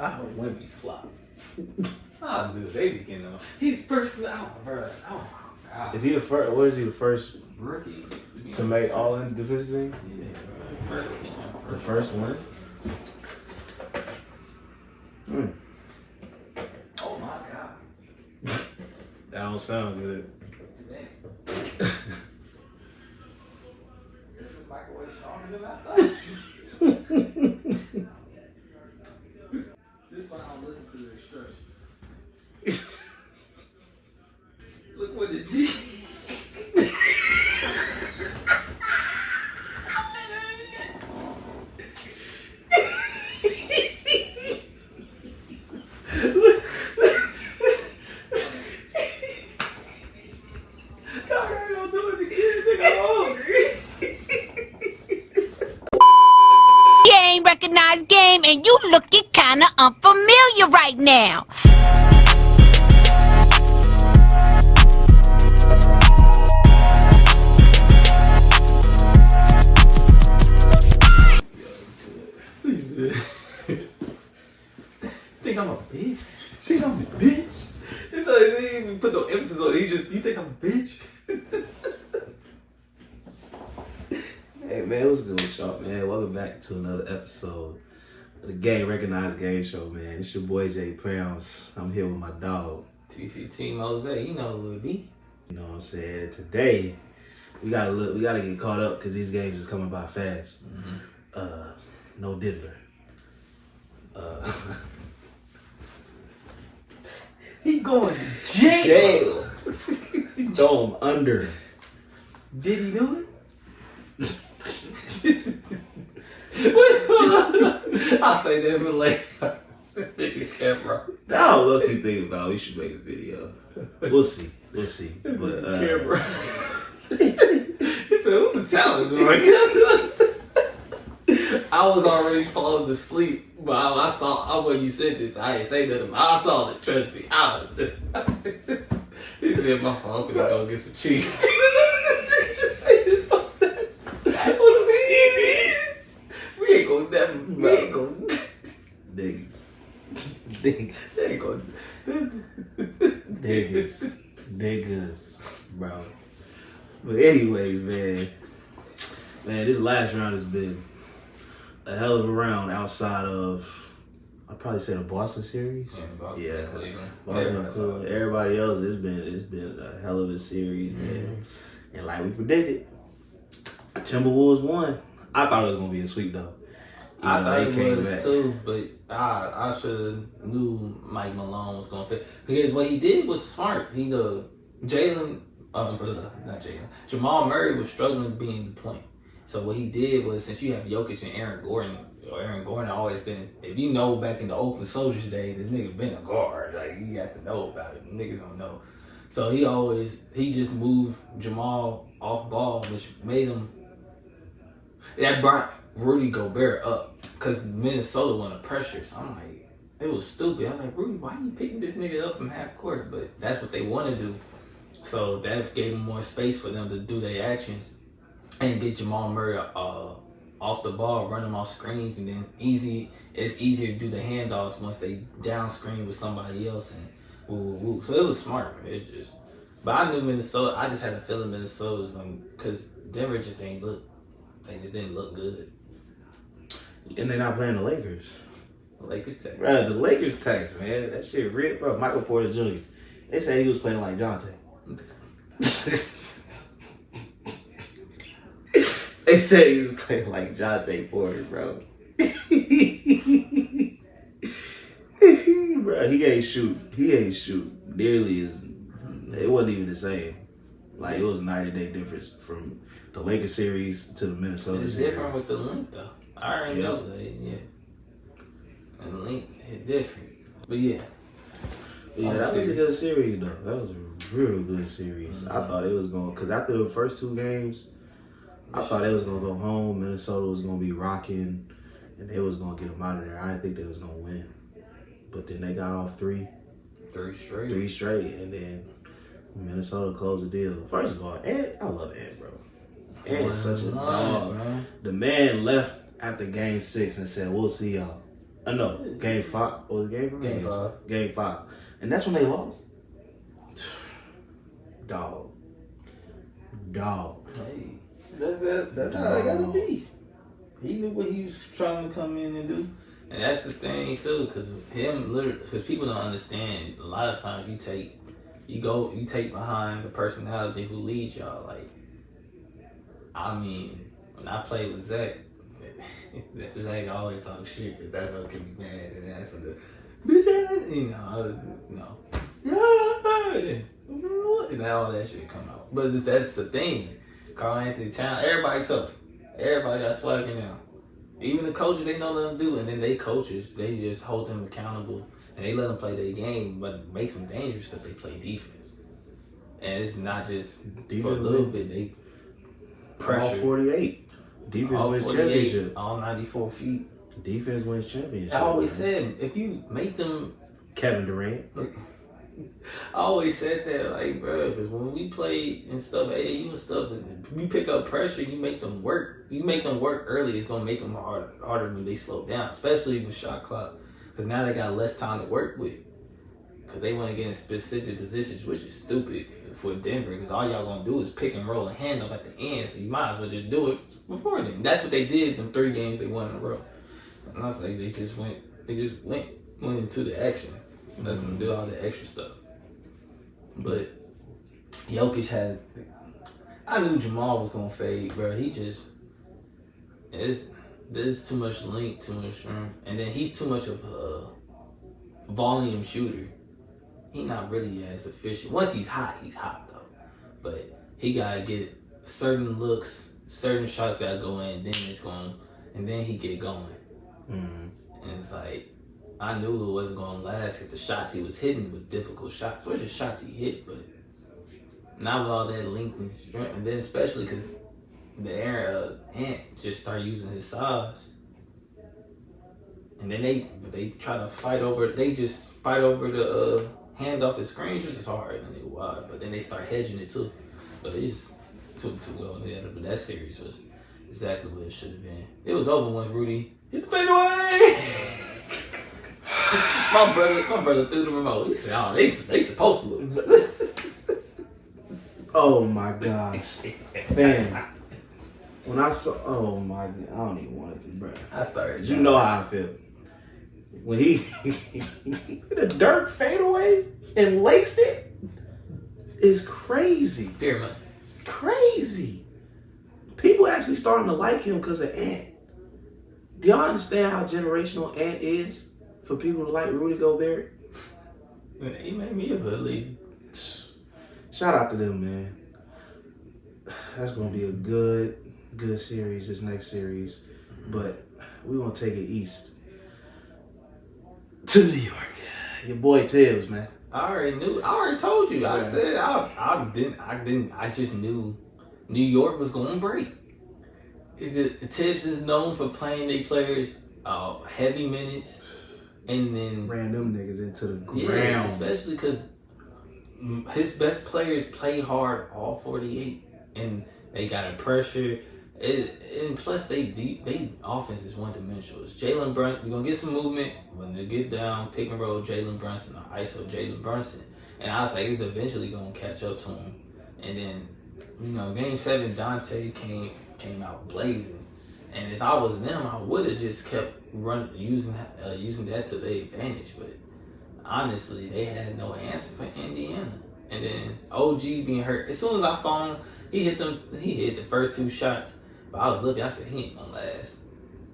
I hope Wemby flop. Oh, dude, they be getting him. He's first now, bro. Oh my god. Is he the first? What is he the first Rookie to make all in defensive team? Yeah, bro. First team. The first one. Oh my god. That don't sound good. This is microwave stronger than I thought. This is why I don't listen to the instructions. Look what it did. Recognized game, and you looking kinda unfamiliar right now. Think I'm a bitch? Think I'm a bitch? It's like, they didn't even put no emphasis on it. You think I'm a bitch? Hey man, what's good with y'all, man? Welcome back to another episode of the Gang Recognized Game Show, man. It's your boy Jay Pounds. I'm here with my dog. T-Wovles, you know who it be. You know what I'm saying? Today, we gotta get caught up because these games is coming by fast. No diddler. He going to jail. Throw him under. Did he do it? I'll say that for later. Nigga camera. Now I'm lucky thinking about we should make a video. We'll see. But Camera. He said, who's the talent, right? I was already falling asleep, but I saw when you said this. I ain't say nothing, but I saw it. Trust me. He said, my fault. I'm gonna go get some cheese. Just say this on that. That's what it is. We ain't gonna never. We ain't gonna. niggas. Niggas, bro. But anyways, man, this last round has been a hell of a round outside of, I'd probably say the Boston series. Yeah, Cleveland. Boston, everybody else, it's been a hell of a series, man. And like we predicted, Timberwolves won. I thought it was gonna be a sweep though. I thought it was too, but I should have knew Mike Malone was gonna fit because what he did was smart. Jamal Murray was struggling being the point. So what he did was, since you have Jokic and Aaron Gordon always been, if you know back in the Oakland Soldiers days, this nigga been a guard. Like, you got to know about it. Niggas don't know. So he just moved Jamal off ball, which made him, that brought Rudy Gobert up because Minnesota wanted pressure. So I'm like, it was stupid. I was like, Rudy, why are you picking this nigga up from half court? But that's what they want to do. So that gave them more space for them to do their actions and get Jamal Murray off the ball, run him off screens, and then it's easier to do the handoffs once they down screen with somebody else and woo. So it was smart. It's just, but I knew Minnesota. I just had a feeling Minnesota was going, because Denver just they just didn't look good. And they're not playing the Lakers. The Lakers tax. Bro, the Lakers tax, man. That shit real, bro. Michael Porter Jr. They said he was playing like Jonte. They said he was playing like Jonte Porter, bro. Bro, he ain't shoot nearly as, it wasn't even the same. Like, it was a 90-day difference from the Lakers series to the Minnesota series. It's different with the link, though. I already know that, yeah. And the link hit different. But yeah. Yeah, that was a good series, though. That was a real good series. I thought it was going, because after the first two games, I thought they was going to go home. Minnesota was going to be rocking, and they was going to get them out of there. I didn't think they was going to win. But then they got off three straight, and then Minnesota closed the deal. First of all, Ed, I love Ed, bro. Ed is such a dog. Man. The man left after game 6 and said, "We'll see y'all." No, game 5. Or game 5? Game 5. Game 5. And that's when they lost. Dog. Hey, that's how it gotta be. He knew what he was trying to come in and do. And that's the thing too, because people don't understand. A lot of times you take behind the personality who leads y'all. Like, I mean, when I played with Zach, Zach always talk shit because that's what can be mad, and that's when the bitch, and all that shit come out. But that's the thing. Carl Anthony Towns, everybody tough. Everybody got swagger now. Even the coaches, they know what them do, and then they coaches, they just hold them accountable, and they let them play their game, but it makes them dangerous because they play defense. And it's not just defense for a little bit, they pressure. All 48. Defense wins championship. All 94 feet. Defense wins championship. I always said, if you make them... Kevin Durant. I always said that, like, bro, because when we play and stuff, AAU and stuff, you pick up pressure, you make them work. You make them work early, it's going to make them harder when they slow down, especially with shot clock, because now they got less time to work with, because they want to get in specific positions, which is stupid for Denver, because all y'all going to do is pick and roll and hand up at the end, so you might as well just do it before then. That's what they did them 3 games they won in a row. And I was like, they just went into the action. That's gonna do all the extra stuff. But Jokic had, I knew Jamal was gonna fade, bro. There's too much length, too much strength, and then he's too much of a volume shooter. He not really as efficient. Once he's hot though. But he gotta get certain looks, certain shots gotta go in, and then he get going. And it's like, I knew it wasn't going to last because the shots he was hitting was difficult shots. Which is shots he hit, but not with all that length and strength. And then especially because the Ant just started using his size. And then they try to fight over the hand off his screens, which is hard and they wide. But then they start hedging it too. But it's too well. Yeah, but that series was exactly what it should have been. It was over once Rudy hit the fadeaway. My brother threw the remote. He said, "Oh, they supposed to lose." Oh my gosh, man! When I saw, oh my, I don't even want to, bro. I started. You know how I feel when he hit a dirt fadeaway and laced it. Is crazy. Pyramid. Crazy. People actually starting to like him because of Ant. Do y'all understand how generational Ant is? For people to like Rudy Gobert, He made me a good league. Shout out to them, man. That's gonna be a good series, this next series. But we're gonna take it east to New York. Your boy Tibbs, man. I already told you. I said I just knew New York was gonna break. Tibbs is known for playing their players heavy minutes. And then ran them niggas into the ground. Yeah, especially because his best players play hard all 48, and they got a pressure. And plus, they offense is one dimensional. It's Jalen Brunson. We're gonna get some movement when they get down, pick and roll Jalen Brunson or ISO Jalen Brunson. And I was like, it's eventually gonna catch up to him. And then, Game 7, Dante came out blazing. And if I was them, I would have just kept using that to their advantage. But honestly, they had no answer for Indiana. And then OG being hurt. As soon as I saw him, he hit the first 2 shots. But I was looking, I said, he ain't gonna last.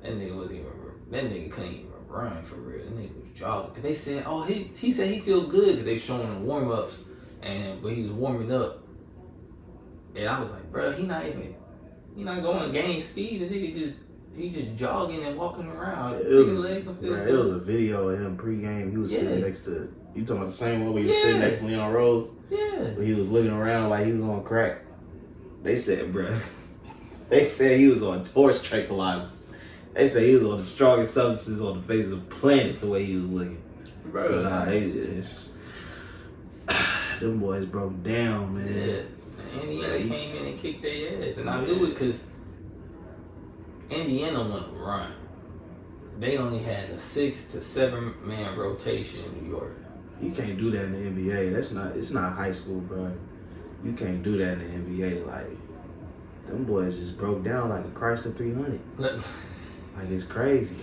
That nigga couldn't even run for real. That nigga was jogging. Because they said, he said he feel good because they showing him warm-ups. But he was warming up. And I was like, bro, he not going game speed. The nigga just jogging and walking around. It was a video of him pregame. He was sitting next to, you talking about the same one where he was sitting next to Leon Rose? Yeah. But he was looking around like he was on crack. They said, bro, they said he was on horse tranquilizers. They said he was on the strongest substances on the face of the planet the way he was looking. Bro. But them boys broke down, man. Yeah. Indiana came in and kicked their ass. And I do it because Indiana want to run. they only had a 6 to 7 man rotation in New York. You can't do that in the NBA. It's not high school, bro. You can't do that in the NBA. Like, them boys just broke down like a Chrysler 300. Like, it's crazy.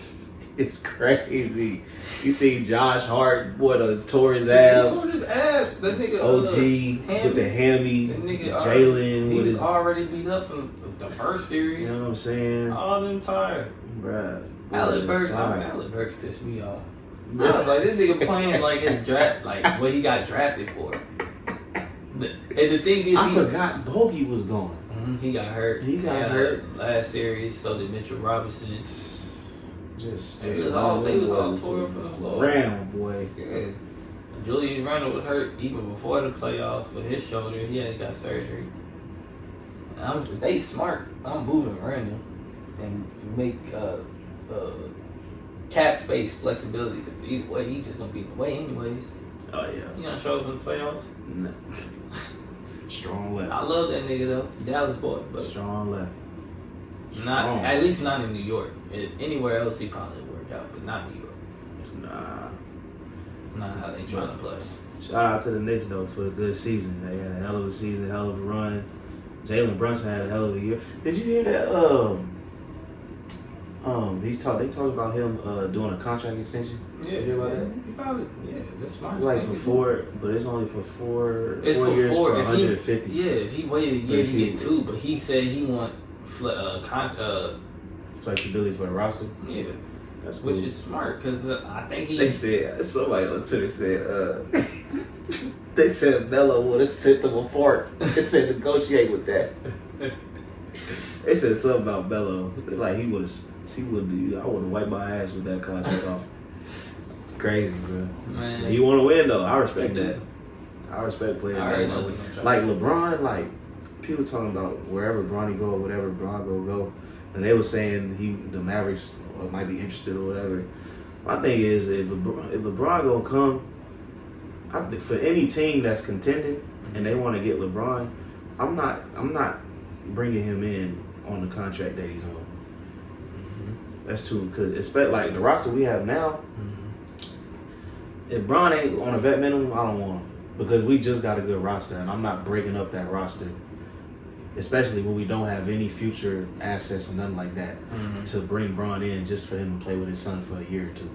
It's crazy. You see Josh Hart, tore his abs. He tore his abs. That nigga OG with the hammy. Jalen he with was his already beat up from the first series. You know what I'm saying? All them tired. Bruh. Alec Burks pissed me off. I was like, this nigga playing like his draft, like what he got drafted for. And the thing is, I forgot Bogey was gone. He got hurt. He got hurt last series. So did Mitchell Robinson. They was all tore from the floor. Round boy. Yeah. Julius Randle was hurt even before the playoffs with his shoulder. He had got surgery. They smart. I'm moving Randle and make cap space flexibility because either way he just gonna be in the way anyways. Oh yeah. You gonna show up in the playoffs? No. Strong left. I love that nigga though, Dallas boy, but strong left. Not at least not in New York. Anywhere else he probably would work out, but not New York. Nah. Not how they trying to play. Shout out to the Knicks though for a good season. They had a hell of a season, hell of a run. Jalen Brunson had a hell of a year. Did you hear that? They talked about him doing a contract extension. Yeah, you hear about that? That's smart. It's like for 4, but it's only for 4 it's years for 4. for 150. If he waited a year, he get 2. But he said he want flexibility for the roster. Yeah, that's cool. Which is smart because I think They said somebody on Twitter said they said Melo would have sent them a fart. They said negotiate with that. They said something about Melo. Like I would have wiped my ass with that contract off. Crazy, bro. Man, he want to win though. I respect that. I respect players. Like LeBron, like people talking about wherever Bronny go, whatever Bron go, and they were saying the Mavericks might be interested or whatever. My thing is if LeBron gonna come, I think for any team that's contending and they want to get LeBron, I'm not bringing him in on the contract that he's on. That's too, because especially like the roster we have now. If Bron ain't on a vet minimum, I don't want him because we just got a good roster, and I'm not breaking up that roster, especially when we don't have any future assets and nothing like that to bring Bron in just for him to play with his son for a year or 2,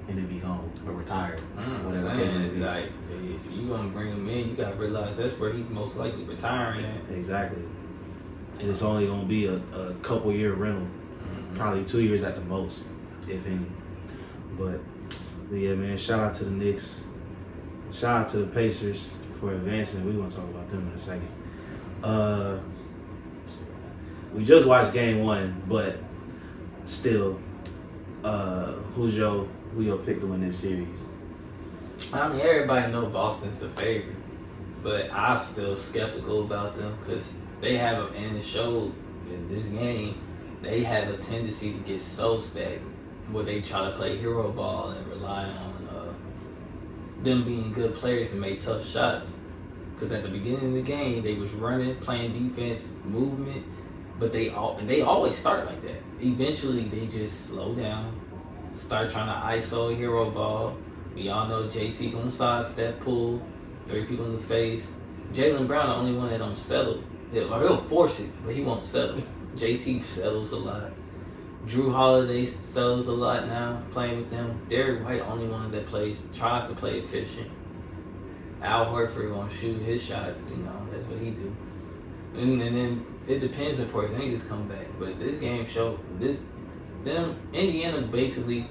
and then be home or retired. Whatever. Like if you gonna bring him in, you gotta realize that's where he most likely retiring at. Exactly. And it's only gonna be a couple year rental, probably 2 years at the most, if any. But yeah, man, shout out to the Knicks. Shout out to the Pacers for advancing. We're going to talk about them in a second. We just watched game 1, but still, who your pick to win this series? I mean, everybody know Boston's the favorite, but I'm still skeptical about them because they have, and it showed in this game, they have a tendency to get so stagnant where they try to play hero ball and rely on them being good players to make tough shots. Because at the beginning of the game, they was running, playing defense, movement, but they always start like that. Eventually, they just slow down, start trying to ISO hero ball. We all know JT gonna sidestep, pull, 3 people in the face. Jaylen Brown the only one that don't settle. He'll force it, but he won't settle. JT settles a lot. Drew Holiday settles a lot now, playing with them. Derek White, only one that tries to play efficient. Al Horford gonna shoot his shots, that's what he do. And then it depends when Porzingis come back. But this game showed Indiana basically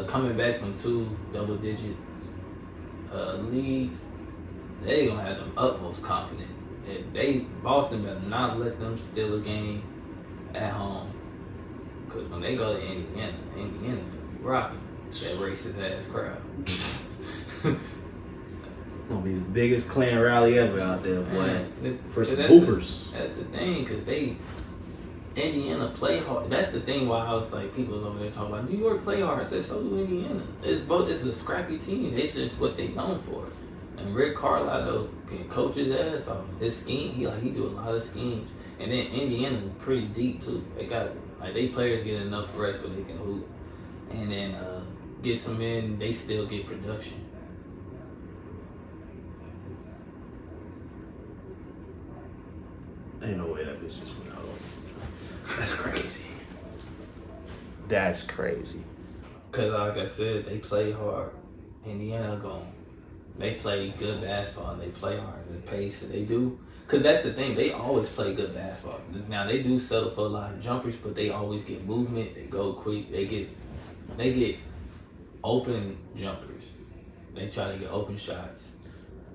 coming back from 2 double-digit leads. They gonna have them utmost confident. Boston better not let them steal a game at home. Because when they go to Indiana's gonna be rocking that racist ass crowd. Gonna be the biggest clan rally ever out there, boy. For some hoopers. That's the thing, because Indiana play hard. That's the thing why I was like, people was over there talking about New York play hard. I said, so do Indiana. It's a scrappy team. It's just what they known for. And Rick Carlisle can coach his ass off. His scheme, he do a lot of schemes. And then Indiana pretty deep too. They players get enough rest where they can hoop. and then get some in, they still get production. Ain't no way that bitch just went out. That's crazy. That's crazy. Cause like I said, they play hard. Indiana they play good basketball and they play hard. The pace that they do. Cause that's the thing, they always play good basketball. Now they do settle for a lot of jumpers, but they always get movement. They go quick. They get open jumpers. They try to get open shots,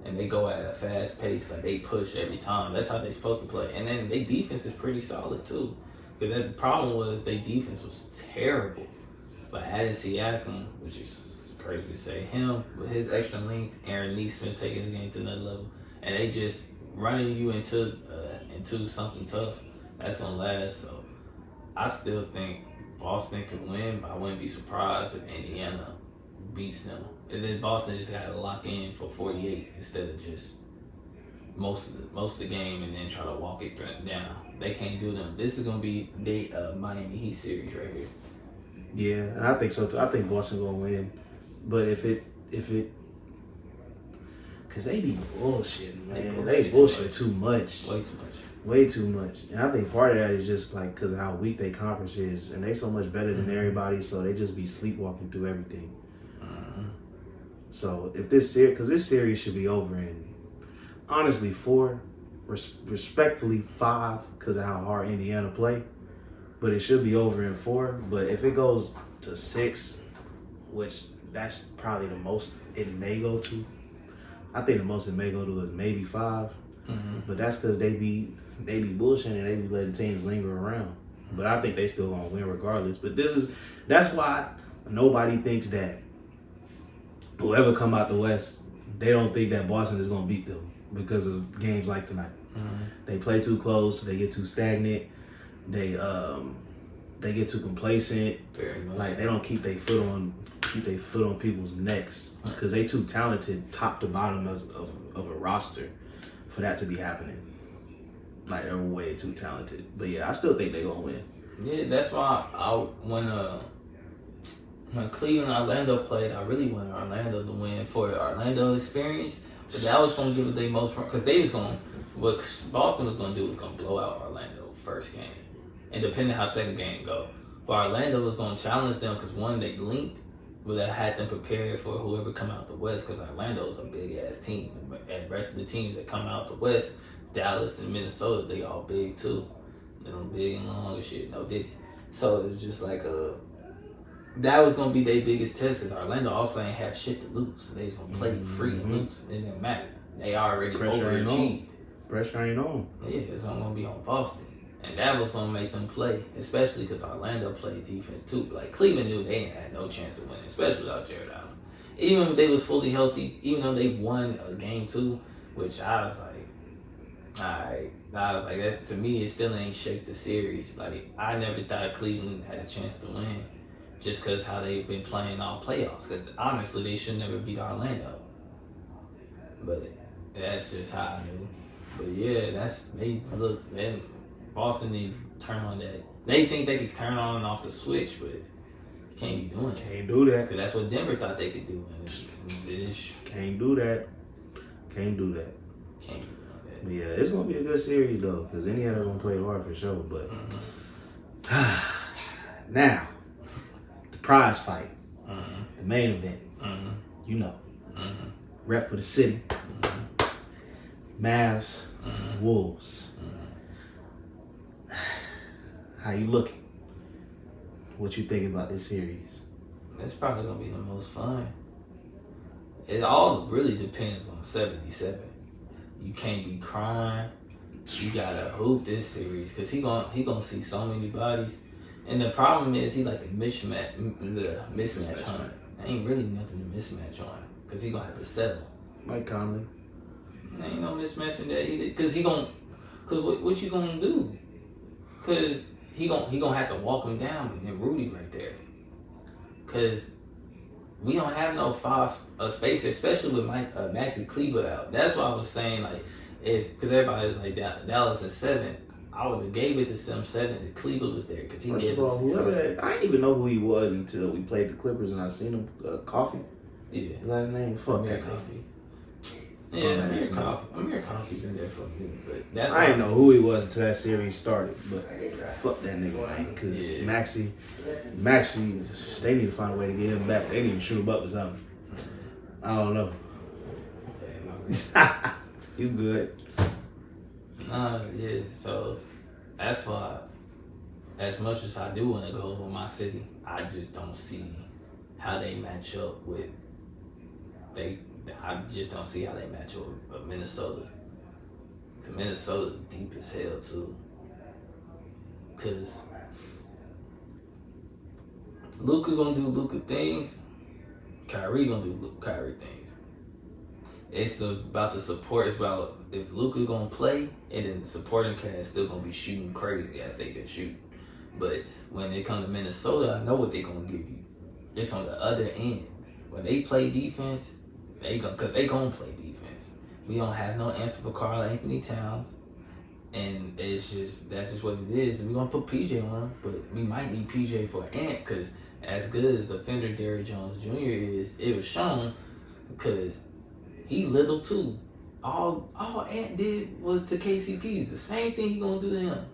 and they go at a fast pace. Like they push every time. That's how they're supposed to play. And then their defense is pretty solid too. Cause the problem was their defense was terrible. But added Siakam, which is crazy to say, him with his extra length, Aaron Neesmith taking his game to another level, and they just running you into something tough that's gonna last. So I still think Boston can win, but I wouldn't be surprised if Indiana beats them. And then Boston just got to lock in for 48 instead of just most of the game and then try to walk it down. They can't do them. This is gonna be the Miami Heat series right here. Yeah, and I think so too. I think Boston gonna win, but if it, cause they be bullshitting, man. They bullshit too much. Way too much. And I think part of that is just like because of how weak their conference is, and they so much better than everybody, so they just be sleepwalking through everything. So if this series should be over in honestly 4, respectfully 5, because of how hard Indiana play. But it should be over in 4. But if it goes to 6, which that's probably the most it may go to. I think the most it may go to is maybe 5. But that's because they be bullshitting and they be letting teams linger around. But I think they still gonna win regardless. But that's why nobody thinks that whoever come out the West, they don't think that Boston is gonna beat them because of games like tonight. They play too close, they get too stagnant. They get too complacent. Like they don't keep their foot on people's necks because they too talented, top to bottom of a roster, for that to be happening. Like they're way too talented. But yeah, I still think they're gonna win. Yeah, that's why when Cleveland Orlando played, I really wanted Orlando to win for the Orlando experience. But that was gonna give it their most because what Boston was gonna do was gonna blow out Orlando first game. And depending how second game go. But Orlando was going to challenge them because one, they linked, but that had them prepared for whoever come out the West because Orlando's a big-ass team. And the rest of the teams that come out the West, Dallas and Minnesota, they all big too. They don't big and long and shit, no diddy. So it was just like that was going to be their biggest test because Orlando also ain't have shit to lose. They was going to play free and loose. It didn't matter. They already overachieved. Pressure ain't on. Yeah, it's going to be on Boston. And that was going to make them play, especially because Orlando played defense too. But like Cleveland knew they ain't had no chance of winning, especially without Jared Allen. Even if they was fully healthy, even though they won a game 2, which I was like, alright. I was like, that to me, it still ain't shake the series. Like, I never thought Cleveland had a chance to win just because how they've been playing all playoffs. Because honestly, they should never beat Orlando. But that's just how I knew. But yeah, then Boston needs to turn on that. They think they could turn on and off the switch, but you can't be doing that. Can't do that. Because that's what Denver thought they could do. And can't do that. Can't do that. Can't be doing that. But yeah, it's going to be a good series, though, because Indiana going to play hard for sure. But now, the prize fight, the main event, you know, rep for the city, Mavs, Wolves. How you looking? What you thinking about this series? It's probably going to be the most fun. It all really depends on 77. You can't be crying. You got to hoop this series because he gonna see so many bodies. And the problem is he like the mismatch on. There ain't really nothing to mismatch on because he going to have to settle. Mike Conley. There ain't no mismatch in that either because what you going to do? Because he gonna have to walk him down, but then Rudy right there. Because we don't have no five space, especially with Maxi Kleber out. That's why I was saying, like, because everybody's like Dallas is 7. I would have gave it to them 7 if Cleveland was there because he First gave of all, us. whoever that, I didn't even know who he was until we played the Clippers and I seen him. Coffee. Yeah. Last name. Fuck Amir that Coffee. Yeah, Amir Coffee been there for a minute, but that's I didn't know who he was until that series started. But fuck that nigga, man. Because Maxie, they need to find a way to get him back. They need to shoot him up or something. I don't know. You good? Yeah. So that's why, as much as I do want to go with my city, I just don't see how they match up with I just don't see how they match up with Minnesota. Cause Minnesota's deep as hell too. Cause Luka gonna do Luka things, Kyrie gonna do Kyrie things. It's about the support. It's about if Luka gonna play, and then the supporting cast still gonna be shooting crazy as they been shooting. But when it comes to Minnesota, I know what they gonna give you. It's on the other end. When they play defense, cause they gonna play defense. We don't have no answer for Karl Anthony Towns, and that's just what it is. And we gonna put PJ on him, but we might need PJ for Ant, cause as good as defender Derrick Jones Jr. is, it was shown, cause he little too. All Ant did was to KCP's the same thing he gonna do to him.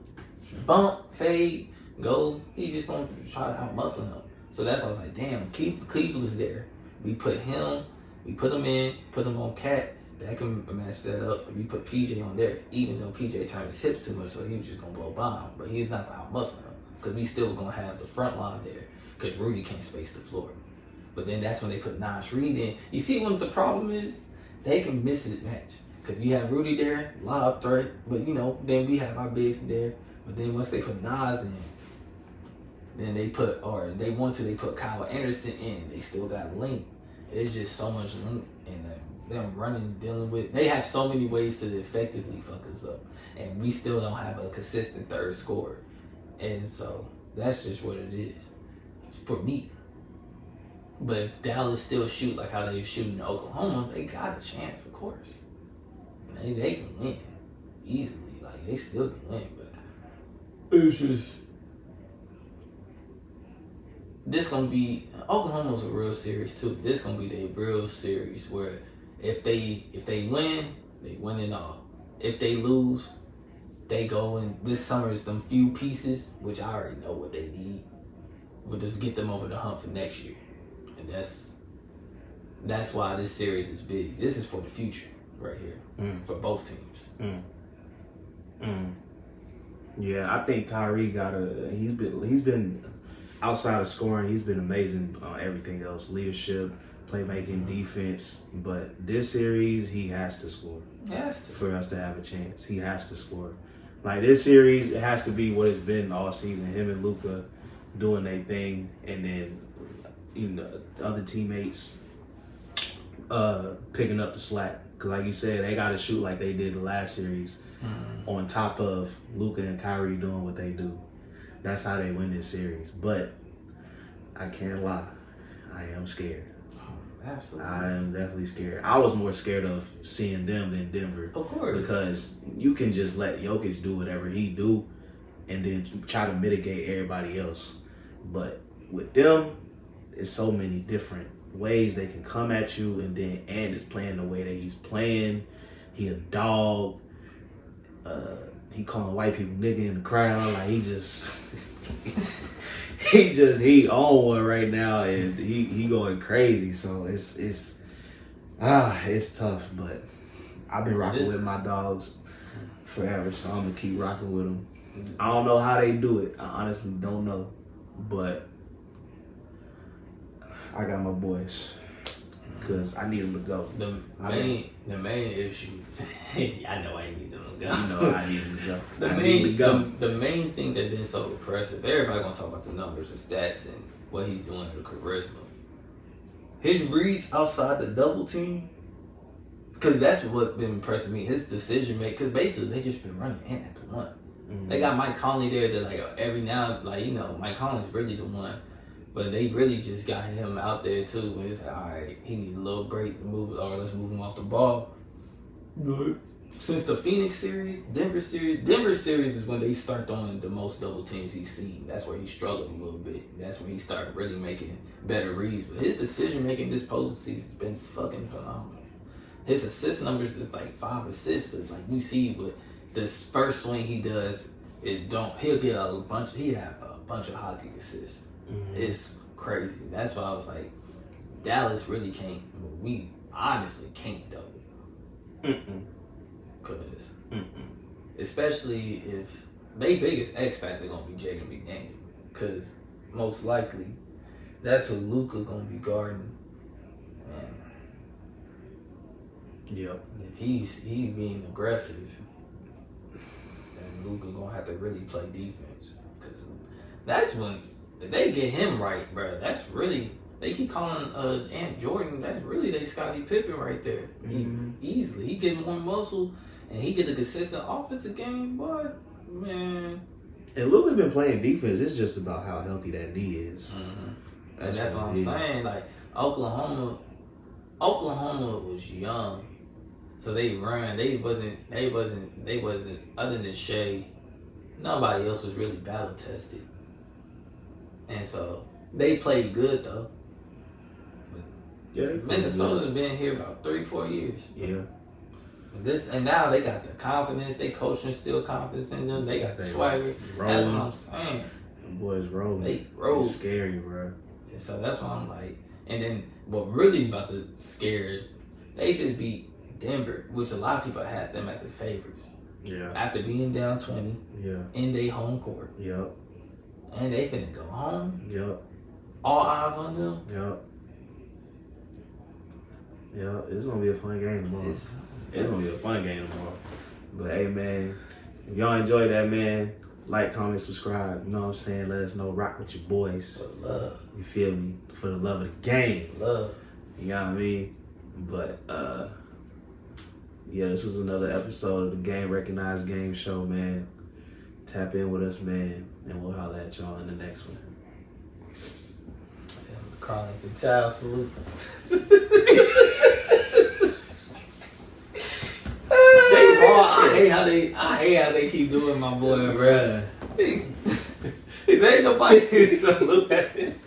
Bump, fade, go. He just gonna try to outmuscle him. So that's why I was like, damn, Cleveland's there. We put him on Cat. That can match that up. We put PJ on there, even though PJ turned his hips too much, so he was just gonna blow by him. But he's not gonna outmuscle him, because we still gonna have the front line there, because Rudy can't space the floor. But then that's when they put Naj Reid in. You see what the problem is? They can miss it match. Because you have Rudy there, lob threat, but then we have our bigs there. But then once they put Nas in, then they put Kyle Anderson in. They still got Link. There's just so much Link in them running, dealing with. They have so many ways to effectively fuck us up. And we still don't have a consistent third scorer. And so that's just what it is for me. But if Dallas still shoot like how they shooting in Oklahoma, they got a chance, of course. They can win easily. Like, they still can win, but it's just this gonna be Oklahoma's a real series too. This gonna be their real series where if they win, they win it all. If they lose, they go, and this summer is them few pieces, which I already know what they need, but to get them over the hump for next year. And that's why this series is big. This is for the future right here for both teams. Yeah, I think Kyrie he's been outside of scoring, he's been amazing on everything else, leadership, playmaking, defense. But this series, he has to score. He has to. For us to have a chance, he has to score. Like, this series, it has to be what it's been all season. Him and Luka doing their thing, and then other teammates picking up the slack. Because like you said, they got to shoot like they did the last series on top of Luka and Kyrie doing what they do. That's how they win this series. But I can't lie, I am scared. Absolutely. I am definitely scared. I was more scared of seeing them than Denver. Of course. Because you can just let Jokic do whatever he do and then try to mitigate everybody else. But with them, it's so many different ways they can come at you, and then Ant is playing the way that he's playing. He a dog. He calling white people nigga in the crowd. Like, he on one right now, and he going crazy. So it's tough, but I've been rocking with my dogs forever, so I'm gonna keep rocking with them. I don't know how they do it. I honestly don't know, but I got my boys because I need them to go. The main issue, I know I need them to go. You know I need them to go. The main thing that been so impressive, everybody gonna talk about the numbers and stats and what he's doing with charisma. His reads outside the double team, because that's what been impressing me. His decision making, because basically they just been running in at the one. Mm-hmm. They got Mike Conley there that like every now, like, Mike Conley's really the one. But they really just got him out there too. And it's like, all right, he needs a little break to move, or let's move him off the ball. But since the Phoenix series, Denver series is when they start throwing the most double teams he's seen. That's where he struggled a little bit. That's when he started really making better reads. But his decision making this postseason has been fucking phenomenal. His assist numbers is like 5 assists, but like we see with this first swing he does, he'll get he have a bunch of hockey assists. Mm-hmm. It's crazy. That's why I was like, Dallas really can't. We honestly can't double. Cause, especially if they biggest X factor gonna be Jaden McDaniel, cause most likely that's who Luka gonna be guarding. Man. Yep. If he being aggressive, then Luka gonna have to really play defense, cause that's when if they get him right, bro. That's really. They keep calling Ant Jordan. That's really they Scottie Pippen right there. Easily, he get more muscle. And he get the consistent offensive game, but man. And Luka been playing defense. It's just about how healthy that knee is. And that's what I'm saying. Like Oklahoma was young, so they ran. They wasn't. Other than Shea, nobody else was really battle tested. And so they played good though. But yeah, Minnesota's been here about 3-4 years. Yeah. And now they got the confidence. They coaching still confidence in them. They got the swagger. That's what I'm saying. The boys rolling. They roll. It's scary, bro. And so that's why I'm like. And then what really is about to scare? They just beat Denver, which a lot of people had them at the favorites. Yeah. After being down 20. Yeah. In their home court. Yep. And they finna go home. Yep. All eyes on them. Yep. Yeah, it's gonna be a fun game tomorrow. It's gonna be a fun game tomorrow. But hey, man, if y'all enjoy that, man, like, comment, subscribe. You know what I'm saying? Let us know. Rock with your boys. For love. You feel me? For the love of the game. Love. You know what I mean? But yeah, this is another episode of the Game Recognized Game Show, man. Tap in with us, man, and we'll holler at y'all in the next one. Calling the child salute. I hate how they keep doing my boy, bruh. He ain't nobody salute at this.